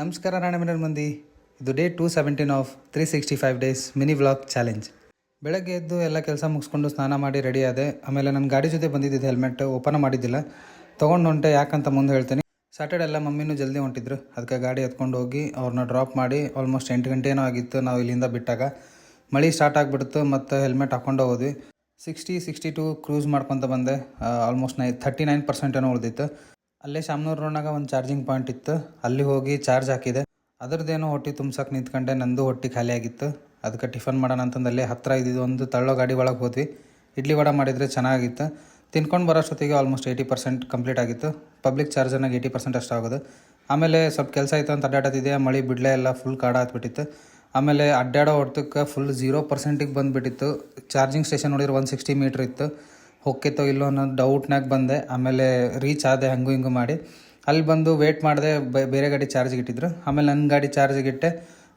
ನಮಸ್ಕಾರ ರಾಣೆಮನೆ ಮಂದಿ. ಇದು day 217 of 365 days mini vlog challenge. ಬೆಳಗ್ಗೆ ಎದ್ದು ಎಲ್ಲ ಕೆಲಸ ಮುಗಿಸ್ಕೊಂಡು ಸ್ನಾನ ಮಾಡಿ ರೆಡಿ ಆದೆ. ಆಮೇಲೆ ನನ್ನ ಗಾಡಿ ಜೊತೆ ಬಂದಿದ್ದಿದ್ದು ಹೆಲ್ಮೆಟ್ ಓಪನ್ ಮಾಡಿದ್ದಿಲ್ಲ, ತೊಗೊಂಡು ಹೊಂಟೆ. ಯಾಕಂತ ಮುಂದೆ ಹೇಳ್ತೀನಿ. ಸಾಟರ್ಡೆ ಎಲ್ಲ ಮಮ್ಮಿನೂ ಜಲ್ದಿ ಹೊಂಟಿದ್ರು, ಅದಕ್ಕೆ ಗಾಡಿ ಎತ್ಕೊಂಡು ಹೋಗಿ ಅವ್ರನ್ನ ಡ್ರಾಪ್ ಮಾಡಿ ಆಲ್ಮೋಸ್ಟ್ 8 ಗಂಟೆನೋ ಆಗಿತ್ತು ನಾವು ಇಲ್ಲಿಂದ ಬಿಟ್ಟಾಗ. ಮಳೆ ಸ್ಟಾರ್ಟ್ ಆಗಿಬಿಡ್ತು ಮತ್ತು ಹೆಲ್ಮೆಟ್ ಹಾಕ್ಕೊಂಡು ಹೋದ್ವಿ. 60-62 ಕ್ರೂಸ್ ಮಾಡ್ಕೊತ ಬಂದೆ. ಆಲ್ಮೋಸ್ಟ್ 39% ಏನೋ ಉಳಿದಿತ್ತು. ಅಲ್ಲೇ ಶಾಮನೂರು ರೋಡ್ನಾಗ ಒಂದು ಚಾರ್ಜಿಂಗ್ ಪಾಯಿಂಟ್ ಇತ್ತು, ಅಲ್ಲಿ ಹೋಗಿ ಚಾರ್ಜ್ ಹಾಕಿದೆ. ಅದರದ್ದೇನೋ ಹೊಟ್ಟೆ ತುಂಬ್ಸಕ್ಕೆ ನಿಂತ್ಕೊಂಡೆ. ನಂದು ಹೊಟ್ಟೆ ಖಾಲಿ ಆಗಿತ್ತು, ಅದಕ್ಕೆ ಟಿಫನ್ ಮಾಡೋಣ ಅಂತಂದು ಅಲ್ಲೇ ಹತ್ತಿರ ಇದ್ದಿದ್ದು ಒಂದು ತಳ್ಳೋ ಗಾಡಿ ಒಳಗೆ ಹೋದ್ವಿ. ಇಡ್ಲಿ ವಡೆ ಮಾಡಿದರೆ ಚೆನ್ನಾಗಿತ್ತು. ತಿನ್ಕೊಂಡು ಬರೋಷ್ಟೊತ್ತಿಗೆ ಆಲ್ಮೋಸ್ಟ್ 80% ಕಂಪ್ಲೀಟ್ ಆಗಿತ್ತು. ಪಬ್ಲಿಕ್ ಚಾರ್ಜರ್ನಾಗ 80% ಅಷ್ಟು ಆಗೋದು. ಆಮೇಲೆ ಸ್ವಲ್ಪ ಕೆಲಸ ಇತ್ತು ಅಂತ ಅಡ್ಡಾಡತ್ತಿದೆ. ಮಳೆ ಬಿಡಲೇ ಎಲ್ಲ ಫುಲ್ ಕಾಡ ಹತ್ಬಿಟ್ಟಿತ್ತು. ಆಮೇಲೆ ಅಡ್ಡಾಡೋ ಹೊತ್ತಕ್ಕೆ ಫುಲ್ 0%ಗೆ ಬಂದುಬಿಟ್ಟಿತ್ತು. ಚಾರ್ಜಿಂಗ್ ಸ್ಟೇಷನ್ ನೋಡಿದ್ರೆ 160 ಮೀಟ್ರ್ ಇತ್ತು. ಹೋಗ್ತಿತ್ತೋ ಇಲ್ಲೋ ಅನ್ನೋ ಡೌಟ್ನಾಗ ಬಂದೆ. ಆಮೇಲೆ ರೀಚ್ ಆದೆ ಹಂಗೂ ಹಿಂಗೂ ಮಾಡಿ. ಅಲ್ಲಿ ಬಂದು ವೇಟ್ ಮಾಡಿದೆ, ಬೇರೆ ಗಾಡಿ ಚಾರ್ಜಿಗೆ ಇಟ್ಟಿದ್ರು. ಆಮೇಲೆ ನನ್ನ ಗಾಡಿ ಚಾರ್ಜಿಗೆ ಇಟ್ಟೆ.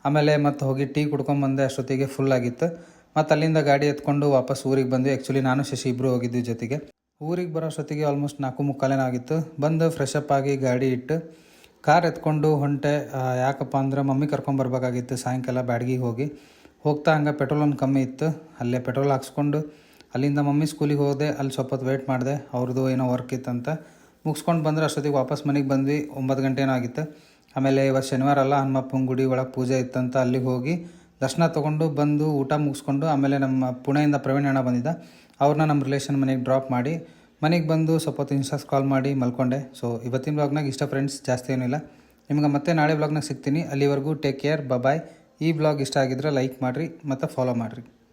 ಆಮೇಲೆ ಮತ್ತೆ ಹೋಗಿ ಟೀ ಕುಡ್ಕೊಂಬಂದೆ. ಅಷ್ಟೊತ್ತಿಗೆ ಫುಲ್ ಆಗಿತ್ತು. ಮತ್ತು ಅಲ್ಲಿಂದ ಗಾಡಿ ಎತ್ಕೊಂಡು ವಾಪಸ್ ಊರಿಗೆ ಬಂದ್ವಿ. ಆ್ಯಕ್ಚುಲಿ ನಾನು ಶಶಿ ಇಬ್ಬರು ಹೋಗಿದ್ವಿ ಜೊತೆಗೆ. ಊರಿಗೆ ಬರೋ ಅಷ್ಟೊತ್ತಿಗೆ ಆಲ್ಮೋಸ್ಟ್ 4:45 ಆಗಿತ್ತು. ಬಂದು ಫ್ರೆಶ್ ಅಪ್ ಆಗಿ ಗಾಡಿ ಇಟ್ಟು ಕಾರ್ ಎತ್ಕೊಂಡು ಹೊಂಟೆ. ಯಾಕಪ್ಪ ಅಂದ್ರೆ ಮಮ್ಮಿ ಕರ್ಕೊಂಬರ್ಬೇಕಾಗಿತ್ತು ಸಾಯಂಕಾಲ ಬ್ಯಾಡ್ಗಿಗೆ ಹೋಗಿ. ಹೋಗ್ತಾ ಹಂಗೆ ಪೆಟ್ರೋಲ್ ಒಂದು ಕಮ್ಮಿ ಇತ್ತು, ಅಲ್ಲೇ ಪೆಟ್ರೋಲ್ ಹಾಕ್ಸ್ಕೊಂಡು ಅಲ್ಲಿಂದ ಮಮ್ಮಿ ಸ್ಕೂಲಿಗೆ ಹೋದೆ. ಅಲ್ಲಿ ಸ್ವಲ್ಪ ಹೊತ್ತು ವೇಟ್ ಮಾಡಿದೆ, ಅವ್ರದ್ದು ಏನೋ ವರ್ಕ್ ಇತ್ತಂತ. ಮುಗಿಸ್ಕೊಂಡು ಬಂದರೆ ಅಷ್ಟೊತ್ತಿಗೆ ವಾಪಸ್ ಮನೆಗೆ ಬಂದ್ವಿ. 9 ಗಂಟೆ ಏನೋ ಆಗಿತ್ತು. ಆಮೇಲೆ ಇವತ್ತು ಶನಿವಾರ ಅಲ್ಲ, ಹನುಮಪ್ಪನ ಗುಡಿ ಒಳಗೆ ಪೂಜೆ ಇತ್ತಂತ ಅಲ್ಲಿಗೆ ಹೋಗಿ ದರ್ಶನ ತೊಗೊಂಡು ಬಂದು ಊಟ ಮುಗಿಸ್ಕೊಂಡು ಆಮೇಲೆ ನಮ್ಮ ಪುಣೆಯಿಂದ ಪ್ರವೀಣ್ ಅಣ್ಣ ಬಂದಿದ್ದ, ಅವ್ರನ್ನ ನಮ್ಮ ರಿಲೇಷನ್ ಮನೆಗೆ ಡ್ರಾಪ್ ಮಾಡಿ ಮನೆಗೆ ಬಂದು ಸ್ವಲ್ಪ ಹೊತ್ತು ಇನ್ಸ್ಟಾಸ್ ಕಾಲ್ ಮಾಡಿ ಮಲ್ಕೊಂಡೆ. ಸೊ ಇವತ್ತಿನ ವ್ಲಾಗ್ನಾಗ ಇಷ್ಟ ಫ್ರೆಂಡ್ಸ್, ಜಾಸ್ತಿ ಏನಿಲ್ಲ. ನಿಮ್ಗೆ ಮತ್ತೆ ನಾಳೆ ವ್ಲಾಗ್ನಾಗ ಸಿಗ್ತೀನಿ. ಅಲ್ಲಿವರೆಗೂ ಟೇಕ್ ಕೇರ್, ಬಾಯ್. ಈ ವ್ಲಾಗ್ ಇಷ್ಟ ಆಗಿದ್ರೆ ಲೈಕ್ ಮಾಡಿರಿ ಮತ್ತು ಫಾಲೋ ಮಾಡಿರಿ.